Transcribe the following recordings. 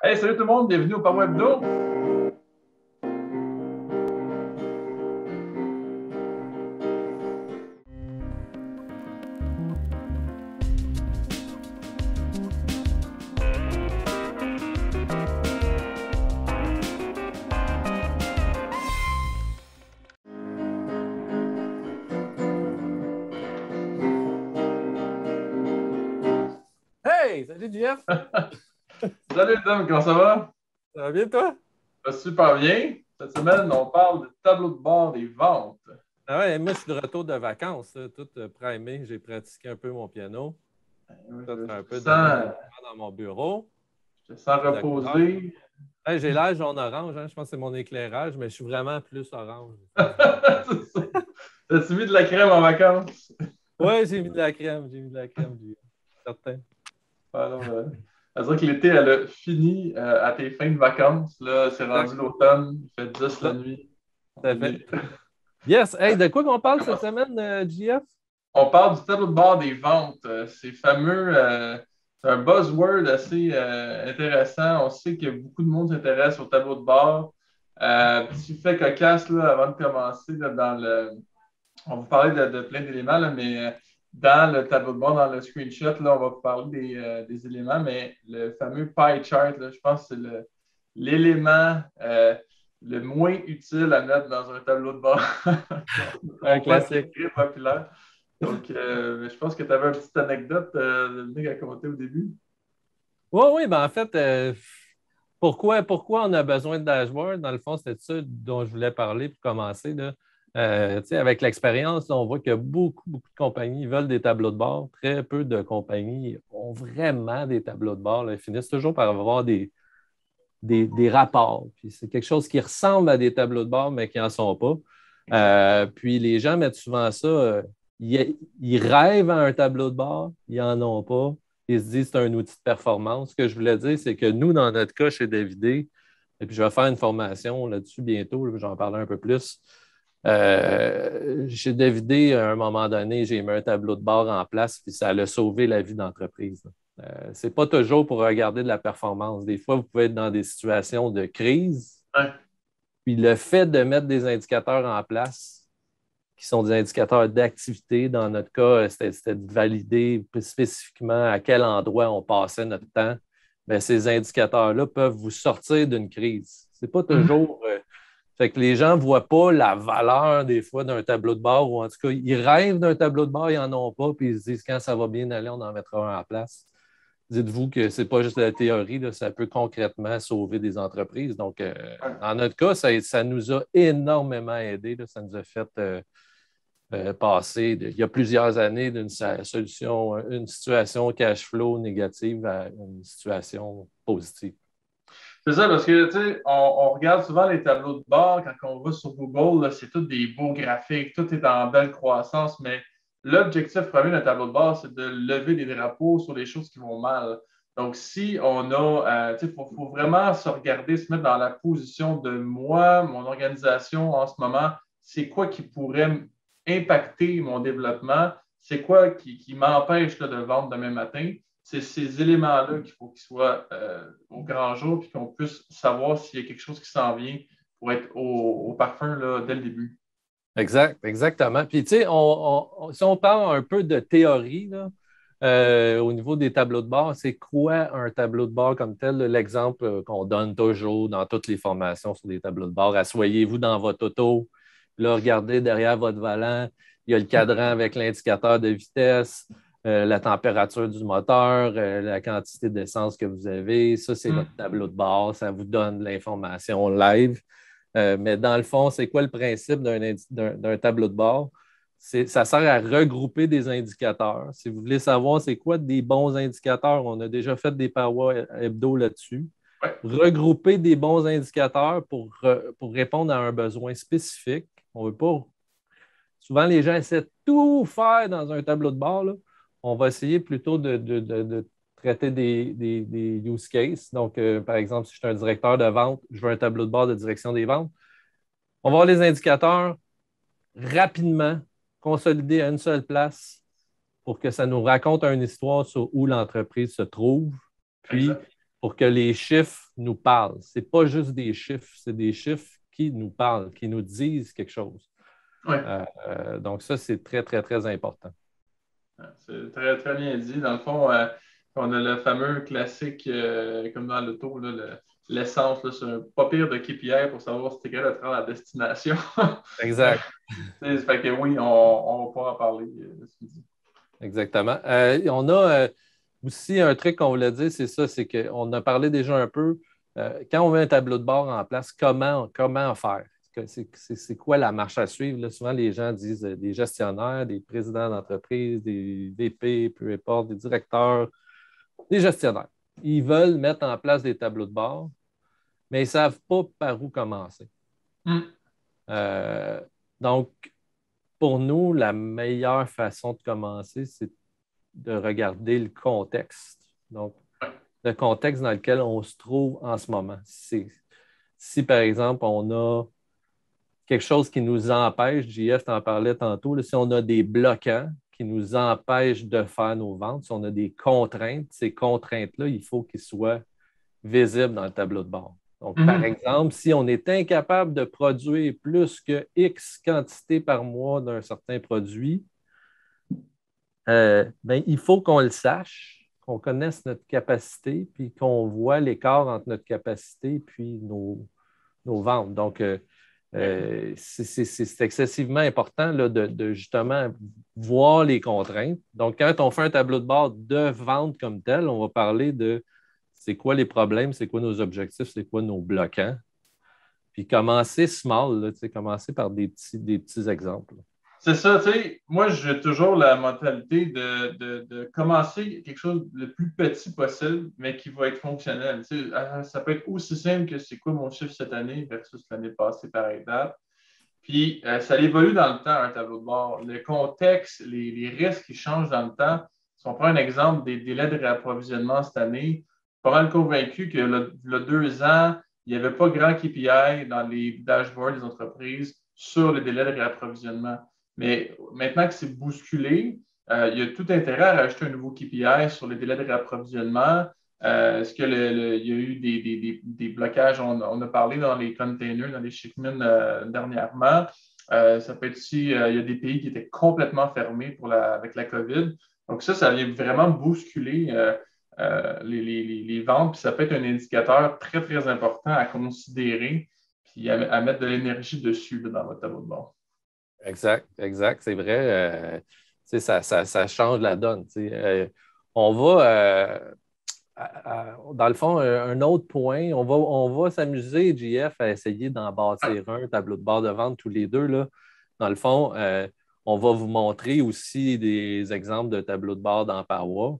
Hey, salut tout le monde, bienvenue au Power Hebdo. Hey, salut Jeff! Salut Tom, comment ça va? Ça va bien toi? Ça va super bien. Cette semaine, on parle du tableau de bord des ventes. Ah ouais, moi je suis de retour de vacances, là, tout primé. J'ai pratiqué un peu mon piano, fait Je un te peu sens, d'aménagement dans mon bureau, je te sens puis de la couleur. reposé. Hey, j'ai l'air jaune-orange, hein, je pense que c'est mon éclairage, mais je suis vraiment plus orange. C'est ça. T'as-tu mis de la crème en vacances? Oui, j'ai mis de la crème, certain. Alors, ça veut dire que l'été, elle a fini à tes fins de vacances. Là, c'est rendu Exact. l'automne, il fait 10 la Ça, nuit. ça On fait. est... Yes, hey, de quoi qu'on parle cette semaine, JF? On parle du tableau de bord des ventes. C'est fameux, c'est un buzzword assez intéressant. On sait que beaucoup de monde s'intéresse au tableau de bord. Petit fait cocasse là, avant de commencer, là, on va vous parler de plein d'éléments, là, mais dans le tableau de bord, dans le screenshot, là, on va vous parler des éléments, mais le fameux pie chart, là, je pense que c'est l'élément le moins utile à mettre dans un tableau de bord. Un On voit que classique. c'est très populaire. Donc, je pense que tu avais une petite anecdote à commenter au début. Oui, oui, ben en fait, pourquoi on a besoin de dashboard? Dans le fond, c'était ça dont je voulais parler pour commencer, là. Tu sais, avec l'expérience, on voit que beaucoup de compagnies veulent des tableaux de bord. Très peu de compagnies ont vraiment des tableaux de bord, là. Ils finissent toujours par avoir des rapports. Puis c'est quelque chose qui ressemble à des tableaux de bord, mais qui n'en sont pas. Exact. Puis les gens mettent souvent ça. Ils rêvent à un tableau de bord, ils n'en ont pas. Ils se disent que c'est un outil de performance. Ce que je voulais dire, c'est que nous, dans notre cas chez Davidé, et puis je vais faire une formation là-dessus bientôt, j'en parler un peu plus. Chez Davidé, à un moment donné, j'ai mis un tableau de bord en place, puis ça a sauvé la vie d'entreprise. Ce n'est pas toujours pour regarder de la performance. Des fois, vous pouvez être dans des situations de crise, Ouais. puis le fait de mettre des indicateurs en place, qui sont des indicateurs d'activité, dans notre cas, c'était de valider spécifiquement à quel endroit on passait notre temps. Bien, ces indicateurs-là peuvent vous sortir d'une crise. Ce n'est pas Mhm. toujours. Fait que les gens ne voient pas la valeur des fois d'un tableau de bord, ou en tout cas, ils rêvent d'un tableau de bord, ils n'en ont pas, puis ils se disent quand ça va bien aller, on en mettra un en place. Dites-vous que ce n'est pas juste de la théorie, là, ça peut concrètement sauver des entreprises. Donc, Ouais. dans notre cas, ça nous a énormément aidé. Là, ça nous a fait passer, il y a plusieurs années, une situation cash flow négative à une situation positive. C'est ça, parce que, tu sais, on regarde souvent les tableaux de bord quand on va sur Google, là, c'est tous des beaux graphiques, tout est en belle croissance, mais l'objectif premier d'un tableau de bord, c'est de lever des drapeaux sur les choses qui vont mal. Donc, si on a, tu sais, faut vraiment se regarder, se mettre dans la position de moi, mon organisation en ce moment, c'est quoi qui pourrait impacter mon développement, c'est quoi qui m'empêche là, de vendre demain matin. C'est ces éléments-là qu'il faut qu'ils soient au grand jour puis qu'on puisse savoir s'il y a quelque chose qui s'en vient pour être au parfum là, dès le début. Exact, exactement. Puis, tu sais, si on parle un peu de théorie, là, au niveau des tableaux de bord, c'est quoi un tableau de bord comme tel? L'exemple qu'on donne toujours dans toutes les formations sur des tableaux de bord, asseyez-vous dans votre auto, là, regardez derrière votre volant, il y a le cadran avec l'indicateur de vitesse, la température du moteur, la quantité d'essence que vous avez. Ça, c'est votre Mm. tableau de bord. Ça vous donne l'information live. Mais dans le fond, c'est quoi le principe d'un tableau de bord? Ça sert à regrouper des indicateurs. Si vous voulez savoir c'est quoi des bons indicateurs, on a déjà fait des Power Hebdo là-dessus. Ouais. Regrouper des bons indicateurs pour répondre à un besoin spécifique. On veut pas. Souvent, les gens essaient de tout faire dans un tableau de bord, là. On va essayer plutôt de traiter des use cases. Donc, par exemple, si je suis un directeur de vente, je veux un tableau de bord de direction des ventes. On va voir les indicateurs rapidement, consolidés à une seule place pour que ça nous raconte une histoire sur où l'entreprise se trouve. Puis, Exact. pour que les chiffres nous parlent. Ce n'est pas juste des chiffres, c'est des chiffres qui nous parlent, qui nous disent quelque chose. Oui. Donc, ça, c'est très, très, très important. C'est très, très bien dit. Dans le fond, on a le fameux classique, comme dans l'auto, l'essence, c'est un pas pire de KPI pour savoir si tu es capable de te rendre à la destination. Exact. Fait que oui, on va pouvoir en parler de ce qu'il dit. Exactement. On a aussi un truc qu'on voulait dire, c'est ça, c'est qu'on a parlé déjà un peu. Quand on met un tableau de bord en place, comment faire? C'est quoi la marche à suivre? Là, souvent, les gens disent des gestionnaires, des présidents d'entreprise, des VP, peu importe, des directeurs, des gestionnaires. Ils veulent mettre en place des tableaux de bord, mais ils ne savent pas par où commencer. Euh, donc, pour nous, la meilleure façon de commencer, c'est de regarder le contexte. Donc, le contexte dans lequel on se trouve en ce moment. Si, par exemple, on a quelque chose qui nous empêche, JF t'en parlait tantôt, là, si on a des bloquants qui nous empêchent de faire nos ventes, si on a des contraintes, ces contraintes-là, il faut qu'ils soient visibles dans le tableau de bord. Donc, par exemple, si on est incapable de produire plus que X quantité par mois d'un certain produit, ben, il faut qu'on le sache, qu'on connaisse notre capacité, puis qu'on voit l'écart entre notre capacité et puis nos ventes. Donc, c'est excessivement important là, de justement voir les contraintes. Donc, quand on fait un tableau de bord de vente comme tel, on va parler de c'est quoi les problèmes, c'est quoi nos objectifs, c'est quoi nos bloquants. Puis commencer small, là, commencer par des petits exemples. C'est ça, tu sais, moi, j'ai toujours la mentalité de commencer quelque chose le plus petit possible, mais qui va être fonctionnel. Tu sais, ça peut être aussi simple que c'est quoi mon chiffre cette année versus l'année passée par étape. Puis, ça évolue dans le temps, un tableau de bord. Le contexte, les risques qui changent dans le temps. Si on prend un exemple des délais de réapprovisionnement cette année, je suis pas mal convaincu que le 2 ans, il n'y avait pas grand KPI dans les dashboards des entreprises sur les délais de réapprovisionnement. Mais maintenant que c'est bousculé, il y a tout intérêt à rajouter un nouveau KPI sur les délais de réapprovisionnement. Est-ce qu'il y a eu des blocages? On a parlé dans les containers, dans les shipments dernièrement. Ça peut être aussi, il y a des pays qui étaient complètement fermés avec la COVID. Donc ça vient vraiment bousculer les ventes. Puis ça peut être un indicateur très, très important à considérer puis à mettre de l'énergie dessus là, dans votre tableau de bord. Exact, c'est vrai. Ça change la donne. On va, dans le fond, un autre point, on va s'amuser, JF, à essayer d'en bâtir un tableau de bord de vente tous les deux. Là. Dans le fond, on va vous montrer aussi des exemples de tableaux de bord dans Power.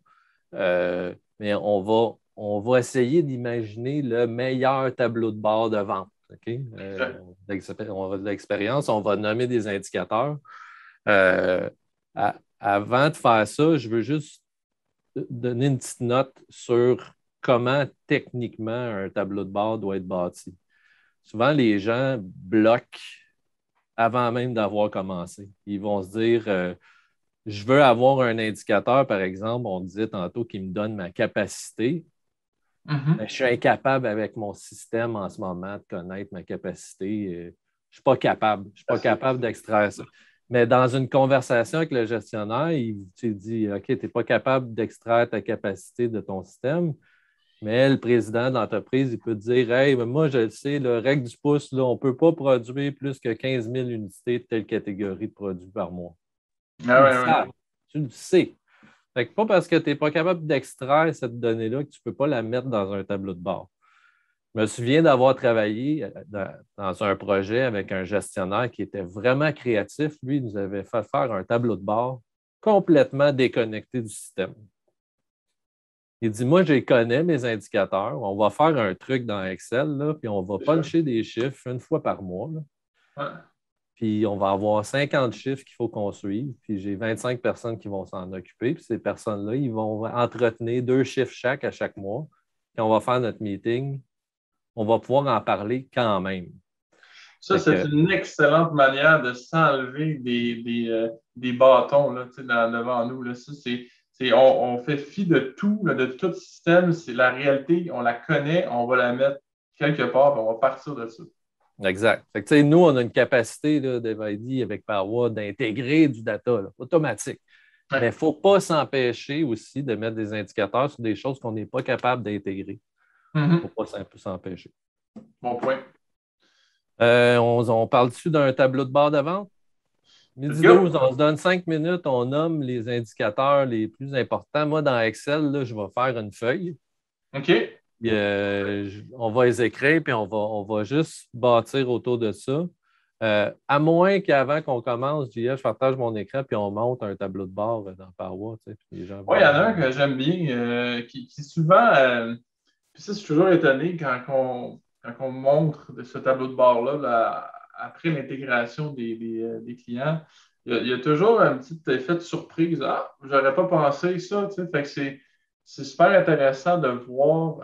Mais on va essayer d'imaginer le meilleur tableau de bord de vente. OK? On va de l'expérience, on va nommer des indicateurs. Avant de faire ça, je veux juste donner une petite note sur comment techniquement un tableau de bord doit être bâti. Souvent, les gens bloquent avant même d'avoir commencé. Ils vont se dire je veux avoir un indicateur, par exemple, on disait tantôt qui me donne ma capacité. Je suis incapable avec mon système en ce moment de connaître ma capacité. Je ne suis pas capable. Je ne suis pas capable d'extraire ça. Mais dans une conversation avec le gestionnaire, il te dit OK, tu n'es pas capable d'extraire ta capacité de ton système. Mais le président de l'entreprise, il peut te dire hey, moi, je le sais, le règle du pouce, là, on ne peut pas produire plus que 15 000 unités de telle catégorie de produits par mois. Tu le sais. Fait que pas parce que tu n'es pas capable d'extraire cette donnée-là que tu ne peux pas la mettre dans un tableau de bord. Je me souviens d'avoir travaillé dans un projet avec un gestionnaire qui était vraiment créatif. Lui, il nous avait fait faire un tableau de bord complètement déconnecté du système. Il dit, moi, je connais mes indicateurs. On va faire un truc dans Excel, là, puis on va puncher des chiffres une fois par mois. Puis on va avoir 50 chiffres qu'il faut qu'on suive. Puis j'ai 25 personnes qui vont s'en occuper. Puis ces personnes-là, ils vont entretenir 2 chiffres chaque à chaque mois. Quand on va faire notre meeting, on va pouvoir en parler quand même. Ça, c'est une excellente manière de s'enlever des bâtons là, devant nous. Là. Ça, On fait fi de tout, là, de tout système. C'est la réalité, on la connaît, on va la mettre quelque part, puis on va partir de ça. Exact. Fait que, nous, on a une capacité là, d'Evady avec Power d'intégrer du data là, automatique. Ouais. Mais il ne faut pas s'empêcher aussi de mettre des indicateurs sur des choses qu'on n'est pas capable d'intégrer. Il ne faut pas s'empêcher. Bon point. On parle-tu d'un tableau de bord de vente? Midi 12, on se donne 5 minutes, on nomme les indicateurs les plus importants. Moi, dans Excel, là, je vais faire une feuille. OK. Puis, on va les écrire, puis on va juste bâtir autour de ça. À moins qu'avant qu'on commence, je partage mon écran, puis on monte un tableau de bord dans Power. Oui, il y en a un que j'aime bien, qui souvent, puis ça, je suis toujours étonné quand on montre de ce tableau de bord-là, après l'intégration des clients, il y a toujours un petit effet de surprise. Ah, j'aurais pas pensé ça, tu sais. Fait que c'est super intéressant de voir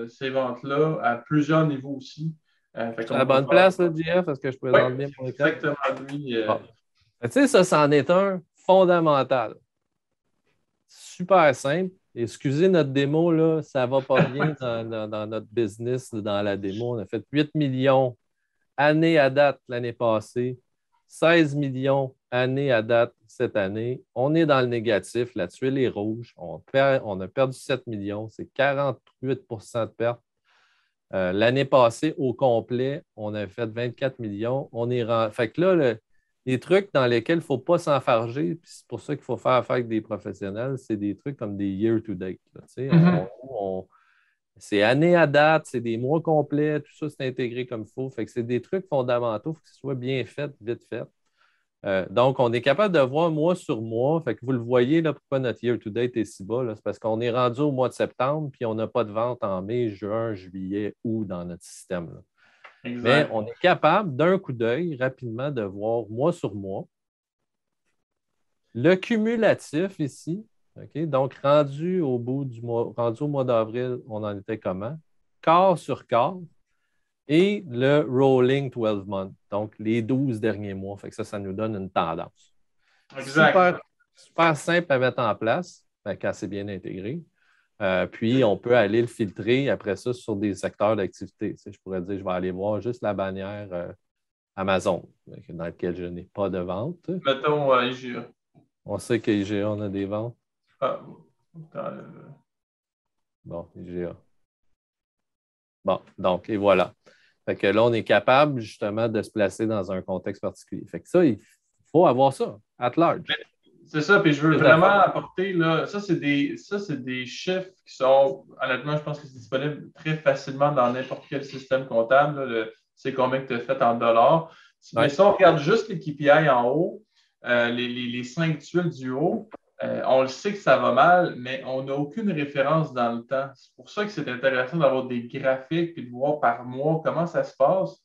ces ventes-là à plusieurs niveaux aussi. C'est à la bonne place, là, JF, parce que je présente bien mon écran. Exactement, lui. Bon. Tu sais, ça, c'en est un fondamental. Super simple. Excusez notre démo, là, ça ne va pas bien dans notre business, dans la démo. On a fait 8 millions année à date l'année passée, 16 millions année à date cette année. On est dans le négatif, la tuile est rouge. On a perdu 7 millions, c'est 48 de perte. L'année passée, au complet, on a fait 24 millions. Fait que là, les trucs dans lesquels il ne faut pas s'enfarger, puis c'est pour ça qu'il faut faire affaire avec des professionnels, c'est des trucs comme des year-to-date. C'est année à date, c'est des mois complets, tout ça, c'est intégré comme il faut. Fait que c'est des trucs fondamentaux, il faut que ce soit bien fait, vite fait. Donc, on est capable de voir mois sur mois. Fait que vous le voyez, là, pourquoi notre year-to-date est si bas. C'est parce qu'on est rendu au mois de septembre, puis on n'a pas de vente en mai, juin, juillet, août dans notre système. Là. Mais on est capable, d'un coup d'œil, rapidement, de voir mois sur mois. Le cumulatif ici, okay, donc rendu au bout du mois, rendu au mois d'avril, on en était comment? Quart sur quart. Et le rolling 12 months, donc les 12 derniers mois. Fait que ça nous donne une tendance. Exact. Super simple à mettre en place, quand c'est bien intégré. Puis, on peut aller le filtrer après ça sur des secteurs d'activité. Je pourrais dire, je vais aller voir juste la bannière Amazon, dans laquelle je n'ai pas de vente. Mettons IGA. On sait qu'IGA, on a des ventes. Ah, bon, IGA. Bon, donc, et voilà. Fait que là, on est capable justement de se placer dans un contexte particulier. Fait que ça, il faut avoir ça, at large. C'est ça, puis je veux vraiment apporter, là, ça, c'est des chiffres qui sont, honnêtement, je pense que c'est disponible très facilement dans n'importe quel système comptable. C'est combien que tu as fait en dollars. Ouais. Mais si on regarde juste les KPI en haut, les 5 tuiles du haut, on le sait que ça va mal, mais on n'a aucune référence dans le temps. C'est pour ça que c'est intéressant d'avoir des graphiques et de voir par mois comment ça se passe.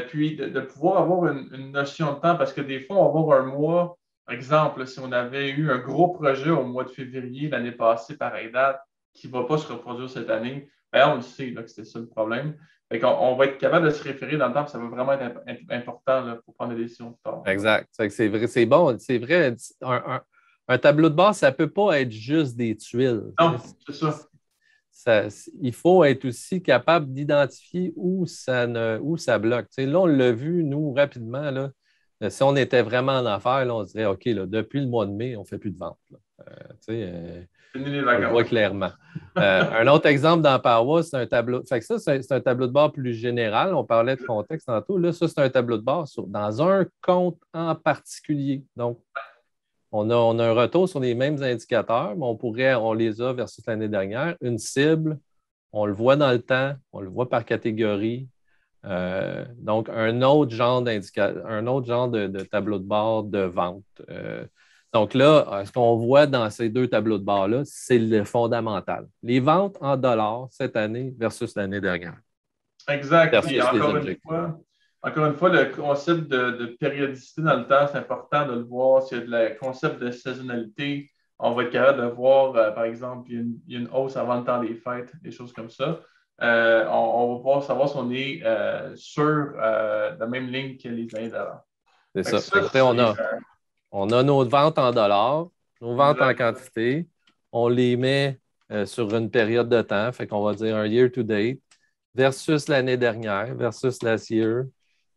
Puis de pouvoir avoir une notion de temps, parce que des fois, on va avoir un mois. Par exemple, si on avait eu un gros projet au mois de février l'année passée, pareille date, qui ne va pas se reproduire cette année, bien, on le sait là, que c'était ça le problème. Fait on va être capable de se référer dans le temps, ça va vraiment être important là, pour prendre des décisions plus tard. Exact. C'est vrai, c'est bon. C'est vrai. Un tableau de bord, ça ne peut pas être juste des tuiles. Non, c'est ça. Il faut être aussi capable d'identifier où ça bloque. Là, on l'a vu, nous, rapidement. Là, si on était vraiment en affaires, là, on se dirait, OK, là, depuis le mois de mai, on ne fait plus de vente. On le voit clairement. Un autre exemple dans Power, c'est un tableau. Fait que ça, c'est un tableau de bord plus général. On parlait de contexte tantôt. Là, ça, c'est un tableau de bord dans un compte en particulier. Donc, on a un retour sur les mêmes indicateurs, mais on les a versus l'année dernière. Une cible, on le voit dans le temps, on le voit par catégorie. Donc, un autre genre de tableau de bord de vente. Donc là, ce qu'on voit dans ces deux tableaux de bord-là, c'est le fondamental. Les ventes en dollars cette année versus l'année dernière. Exact. Et encore une fois, le concept de périodicité dans le temps, c'est important de le voir. S'il y a le concept de saisonnalité, on va être capable de voir, par exemple, il y a une hausse avant le temps des fêtes, des choses comme ça. On va pouvoir savoir si on est sur la même ligne que les années d'avant. C'est ça. Après, on a nos ventes en dollars, nos ventes en quantité. on les met sur une période de temps. Fait qu'on va dire un year to date versus l'année dernière, versus last year,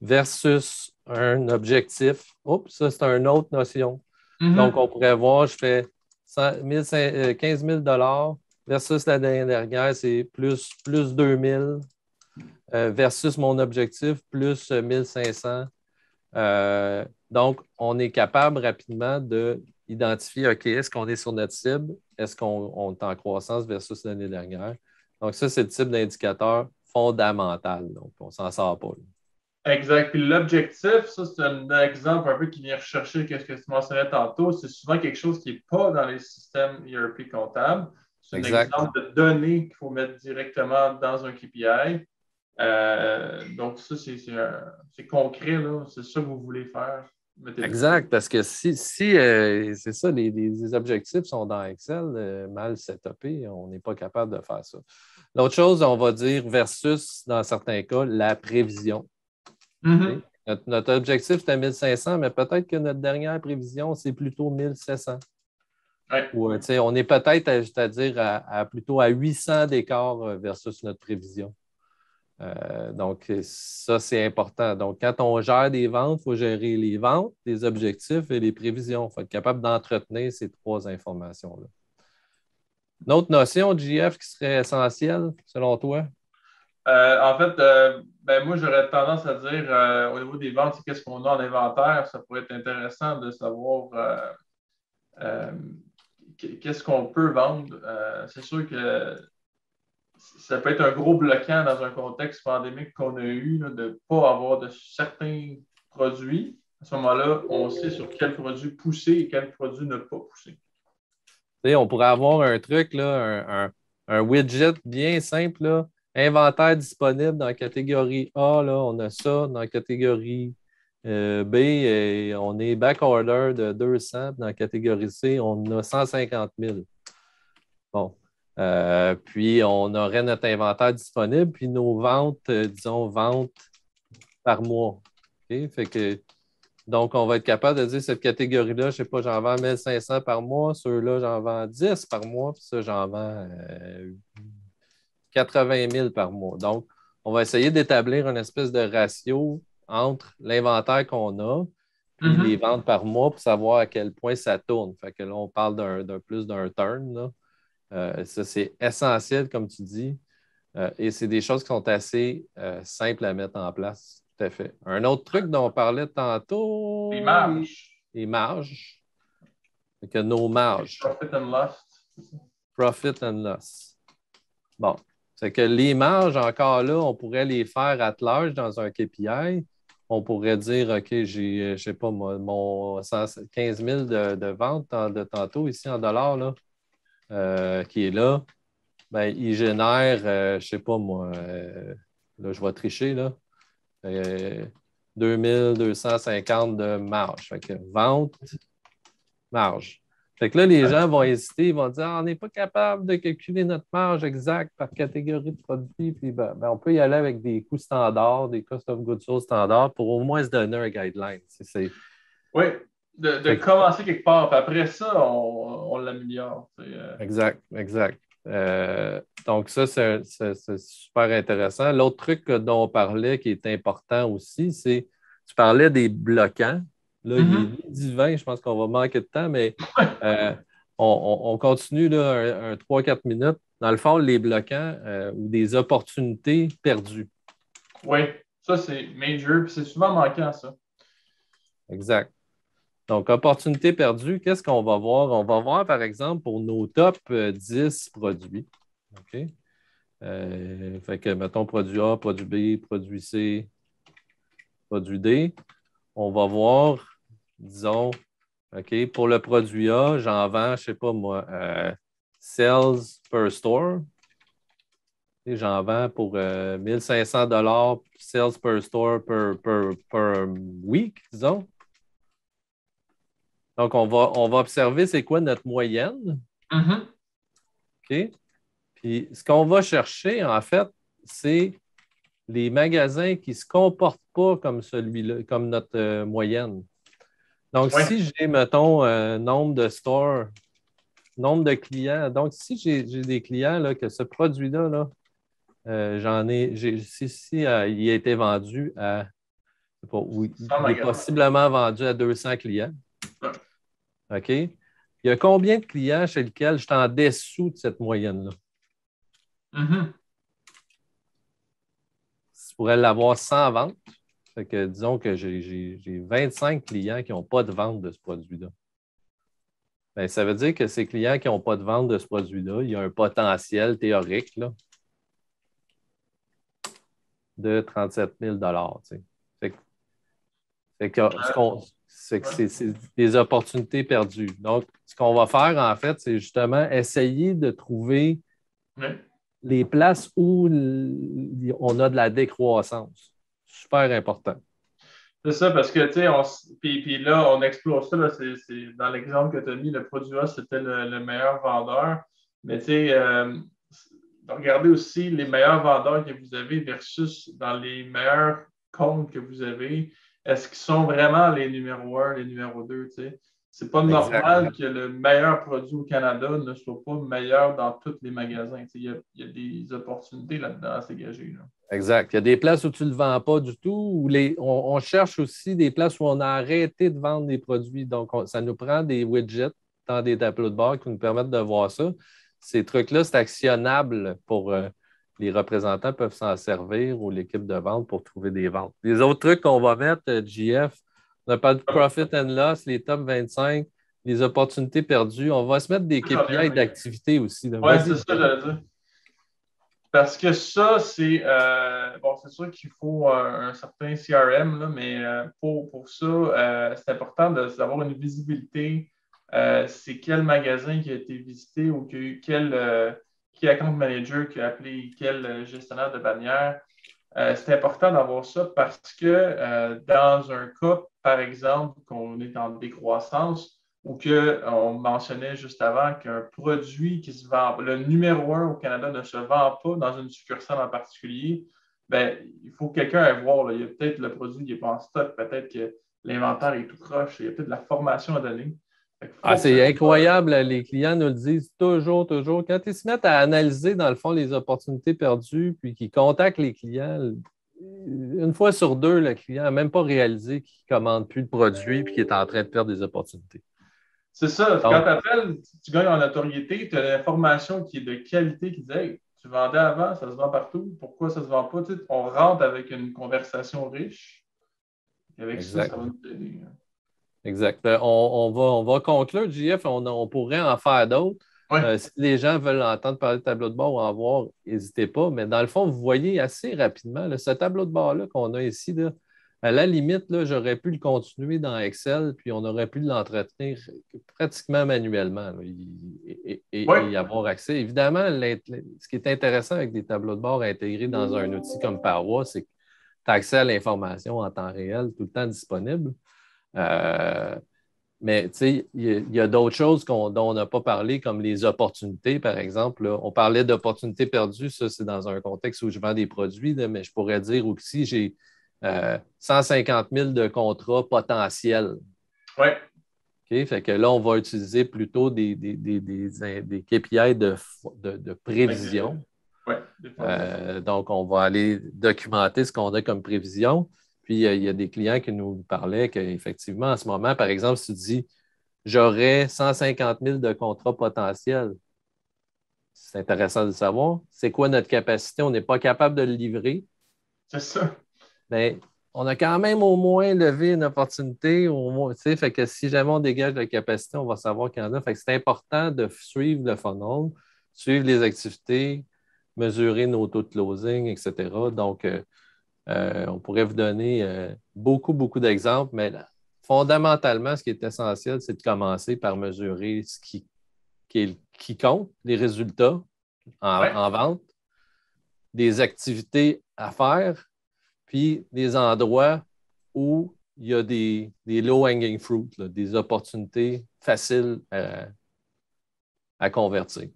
versus un objectif. Oups, ça, c'est une autre notion. Donc, on pourrait voir, je fais 15 000 versus l'année dernière, c'est plus 2 000 versus mon objectif, plus 1 500. Donc, on est capable rapidement d'identifier, OK, est-ce qu'on est sur notre cible? Est-ce qu'on est en croissance versus l'année dernière? Donc, ça, c'est le type d'indicateur fondamental. Donc, on ne s'en sort pas. Exact. Puis l'objectif, ça, c'est un exemple un peu qui vient rechercher ce que tu mentionnais tantôt. C'est souvent quelque chose qui n'est pas dans les systèmes ERP comptables. C'est un Exact. exemple de données qu'il faut mettre directement dans un KPI. Donc, ça, c'est concret, là. C'est ça que vous voulez faire. Exact, parce que si c'est ça, les objectifs sont dans Excel, mal setupés, on n'est pas capable de faire ça. L'autre chose, on va dire versus, dans certains cas, la prévision. Mm-hmm. Notre objectif, c'était 1500, mais peut-être que notre dernière prévision, c'est plutôt 1700. Ouais. Ou, on est peut-être, c'est-à-dire, plutôt à 800 d'écart versus notre prévision. Donc, ça, c'est important. Donc, quand on gère des ventes, il faut gérer les ventes, les objectifs et les prévisions. Il faut être capable d'entretenir ces trois informations-là. Une autre notion, JF, qui serait essentielle, selon toi? En fait, moi, j'aurais tendance à dire au niveau des ventes, c'est qu'est-ce qu'on a en inventaire. Ça pourrait être intéressant de savoir qu'est-ce qu'on peut vendre. C'est sûr que ça peut être un gros bloquant dans un contexte pandémique qu'on a eu, là, de ne pas avoir de certains produits. À ce moment-là, on sait sur quel produit pousser et quel produit ne pas pousser. On pourrait avoir un truc, là, un widget bien simple, là, inventaire disponible dans la catégorie A, là, on a ça. Dans la catégorie B, et on est backorder de 200. Dans la catégorie C, on a 150 000. Bon. Puis, on aurait notre inventaire disponible, puis nos ventes, disons, ventes par mois. Okay? Fait que, donc, on va être capable de dire cette catégorie-là, je ne sais pas, j'en vends 1500 par mois, ceux-là, j'en vends 10 par mois, puis ça, j'en vends 80 000 par mois. Donc, on va essayer d'établir une espèce de ratio entre l'inventaire qu'on a puis les ventes par mois pour savoir à quel point ça tourne. Fait que là, on parle plus d'un turn, là. Ça, c'est essentiel, comme tu dis. Et c'est des choses qui sont assez simples à mettre en place. Tout à fait. Un autre truc dont on parlait tantôt. Les marges. Les marges. C'est que nos marges. Profit and loss. Profit and loss. Bon. C'est que les marges, encore là, on pourrait les faire at large dans un KPI. On pourrait dire, OK, j'ai, je ne sais pas, mon 15 000 de vente de tantôt ici en dollars, là. Qui est là, ben, il génère, je ne sais pas moi, là, je vais tricher, là, 2250 de marge. Fait que vente, marge. Fait que là, les gens vont hésiter, ils vont dire, on n'est pas capable de calculer notre marge exacte par catégorie de produits, puis on peut y aller avec des coûts standards, des cost of goods sold standards pour au moins se donner un guideline. Oui, de commencer quelque part, puis après ça, on l'améliore. Exact. Donc, ça, c'est super intéressant. L'autre truc dont on parlait qui est important aussi, c'est tu parlais des bloquants. Là, il est midi 20, je pense qu'on va manquer de temps, mais on continue là, un 3-4 minutes. Dans le fond, les bloquants ou des opportunités perdues. Oui, ça, c'est major, puis c'est souvent manquant, ça. Exact. Donc, opportunité perdue, qu'est-ce qu'on va voir? On va voir, par exemple, pour nos top 10 produits. OK? Fait que, mettons, produit A, produit B, produit C, produit D. On va voir, disons, OK, pour le produit A, j'en vends, je ne sais pas moi, sales per store. Et j'en vends pour 1500 sales per store per week, disons. Donc, on va observer c'est quoi notre moyenne. OK? Puis, ce qu'on va chercher, en fait, c'est les magasins qui ne se comportent pas comme celui-là, comme notre moyenne. Donc, si j'ai, mettons, un nombre de stores nombre de clients. Donc, si j'ai des clients, là, que ce produit-là, là, si, il a été vendu à, je sais pas, oui, il est possiblement vendu à 200 clients. Ouais. OK? Il y a combien de clients chez lesquels je suis en dessous de cette moyenne-là? Mm-hmm. Tu pourrais l'avoir sans vente. Fait que disons que j'ai 25 clients qui n'ont pas de vente de ce produit-là. Bien, ça veut dire que ces clients qui n'ont pas de vente de ce produit-là, il y a un potentiel théorique là, de 37 000 c'est que c'est des opportunités perdues. Donc, ce qu'on va faire, en fait, c'est justement essayer de trouver les places où on a de la décroissance. Super important. C'est ça, parce que, tu sais, puis là, on explore ça, là, c'est dans l'exemple que tu as mis, le produit A, c'était le meilleur vendeur. Mais, tu sais, regardez aussi les meilleurs vendeurs que vous avez versus dans les meilleurs comptes que vous avez. Est-ce qu'ils sont vraiment les numéros 1, les numéros 2, tu sais? C'est pas normal que le meilleur produit au Canada ne soit pas meilleur dans tous les magasins. Il y a des opportunités là-dedans à se dégager. Là. Exact. Il y a des places où tu ne le vends pas du tout. Où on cherche aussi des places où on a arrêté de vendre des produits. Donc, ça nous prend des widgets dans des tableaux de bord qui nous permettent de voir ça. Ces trucs-là, c'est actionnable pour les représentants peuvent s'en servir ou l'équipe de vente pour trouver des ventes. Les autres trucs qu'on va mettre, JF, on n'a pas de profit and loss, les top 25, les opportunités perdues. On va se mettre des KPI d'activité aussi. Oui, c'est ça, j'allais dire. Parce que ça, c'est bon, c'est sûr qu'il faut un certain CRM, là, mais pour ça, c'est important d'avoir une visibilité. C'est quel magasin qui a été visité ou qui account manager qui a appelé quel gestionnaire de bannière. C'est important d'avoir ça parce que dans un cas, par exemple, qu'on est en décroissance, ou qu'on mentionnait juste avant qu'un produit qui se vend, le numéro 1 au Canada ne se vend pas dans une succursale en particulier, ben, il faut que quelqu'un aille voir. Là. Il y a peut-être le produit qui n'est pas en stock, peut-être que l'inventaire est tout croche, il y a peut-être de la formation à donner. C'est incroyable, les clients nous le disent toujours, toujours. Quand ils se mettent à analyser, dans le fond, les opportunités perdues, puis qu'ils contactent les clients, une fois sur deux, le client n'a même pas réalisé qu'il ne commande plus de produits puis qu'il est en train de perdre des opportunités. C'est ça. Quand tu appelles, tu gagnes en notoriété, tu as l'information qui est de qualité qui dit hey, tu vendais avant, ça se vend partout, pourquoi ça ne se vend pas? Tu sais, on rentre avec une conversation riche. Et avec ça va nous aider. Exact. On va conclure, JF, on pourrait en faire d'autres. Ouais. Si les gens veulent entendre parler de tableau de bord ou en voir, n'hésitez pas. Mais dans le fond, vous voyez assez rapidement ce tableau de bord-là qu'on a ici, là, à la limite, là, j'aurais pu le continuer dans Excel, puis on aurait pu l'entretenir pratiquement manuellement là, et y avoir accès. Évidemment, ce qui est intéressant avec des tableaux de bord intégrés dans un outil comme Parwa, c'est que tu as accès à l'information en temps réel, tout le temps disponible. Mais il y a d'autres choses dont on n'a pas parlé, comme les opportunités, par exemple. Là. On parlait d'opportunités perdues, ça, c'est dans un contexte où je vends des produits, là, mais je pourrais dire aussi j'ai 150 000 de contrats potentiels. Oui. Okay? Fait que là, on va utiliser plutôt des KPI de prévision. Ouais. Donc, on va aller documenter ce qu'on a comme prévision. Puis, il y a des clients qui nous parlaient qu'effectivement, en ce moment, par exemple, si tu dis j'aurais 150 000 de contrats potentiels, c'est intéressant de savoir. C'est quoi notre capacité? On n'est pas capable de le livrer. C'est ça. Mais on a quand même au moins levé une opportunité. Au moins, fait que si jamais on dégage la capacité, on va savoir qu'il y en a. Fait que c'est important de suivre le funnel, suivre les activités, mesurer nos taux de closing, etc. Donc, on pourrait vous donner beaucoup, beaucoup d'exemples, mais fondamentalement, ce qui est essentiel, c'est de commencer par mesurer ce qui compte, les résultats en vente, des activités à faire, puis des endroits où il y a des low-hanging fruit, là, des opportunités faciles à convertir.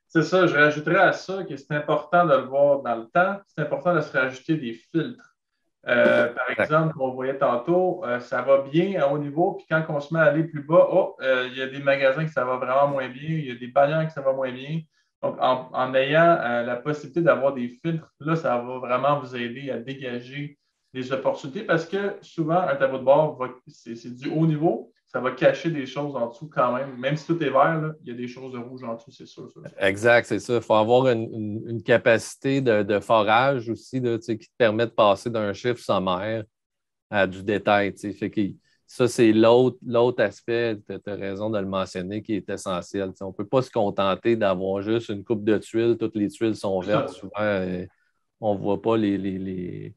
C'est ça, je rajouterais à ça que c'est important de le voir dans le temps. C'est important de se rajouter des filtres. Par exemple, on voyait tantôt, ça va bien à haut niveau, puis quand on se met à aller plus bas, il y a des magasins que ça va vraiment moins bien, il y a des bannières que ça va moins bien. Donc, en ayant la possibilité d'avoir des filtres, là, ça va vraiment vous aider à dégager des opportunités parce que souvent, un tableau de bord, c'est du haut niveau, ça va cacher des choses en dessous quand même. Même si tout est vert, là, il y a des choses de rouge en dessous, c'est sûr. Exact, c'est ça. Il faut avoir une capacité de forage aussi là, qui te permet de passer d'un chiffre sommaire à du détail. Fait que ça, c'est l'autre aspect, tu as raison de le mentionner, qui est essentiel. On ne peut pas se contenter d'avoir juste une coupe de tuiles, toutes les tuiles sont vertes. Souvent, on ne voit pas les.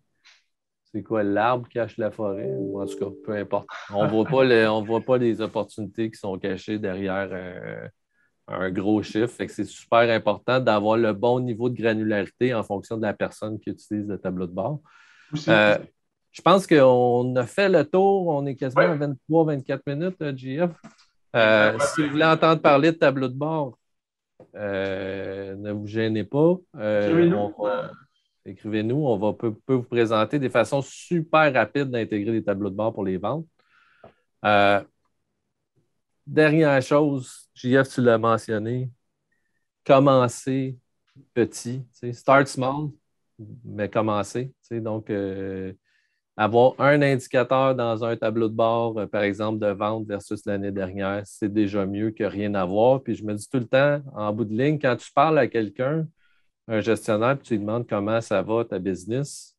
C'est quoi, l'arbre cache la forêt? Ou en tout cas, peu importe. On ne voit pas les opportunités qui sont cachées derrière un gros chiffre. Fait que c'est super important d'avoir le bon niveau de granularité en fonction de la personne qui utilise le tableau de bord. Je pense qu'on a fait le tour. On est quasiment à 23-24 minutes, JF. Si vous voulez entendre parler de tableau de bord, ne vous gênez pas. Écrivez-nous. On peut vous présenter des façons super rapides d'intégrer des tableaux de bord pour les ventes. Dernière chose, JF, tu l'as mentionné, commencer petit. Start small, mais commencer. Donc, avoir un indicateur dans un tableau de bord, par exemple, de vente versus l'année dernière, c'est déjà mieux que rien avoir. Puis je me dis tout le temps, en bout de ligne, quand tu parles à quelqu'un, un gestionnaire, puis tu lui demandes comment ça va ta business,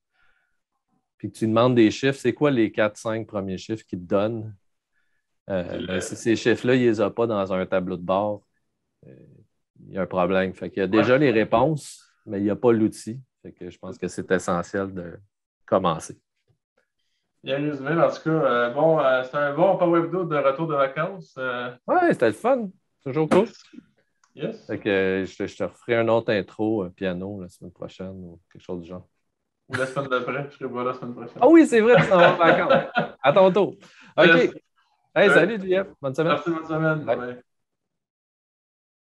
puis que tu lui demandes des chiffres, c'est quoi les 4-5 premiers chiffres qu'il te donne? Si ces chiffres-là, il ne les a pas dans un tableau de bord, il y a un problème. Fait qu'il y a déjà les réponses, mais il n'y a pas l'outil. Fait que je pense que c'est essentiel de commencer. Bien résumé, en tout cas. C'est un bon Power Hebdo de retour de vacances. Oui, c'était le fun. Toujours cool. Yes. Fait que je te referai un autre intro piano la semaine prochaine ou quelque chose du genre. Ou la semaine d'après, je serai pas là la semaine prochaine. Ah oui, c'est vrai, tu s'en vas en vacances. À ton tour. OK. Yes. Hey, salut, JF. Bonne semaine. Merci, bonne semaine. Bye.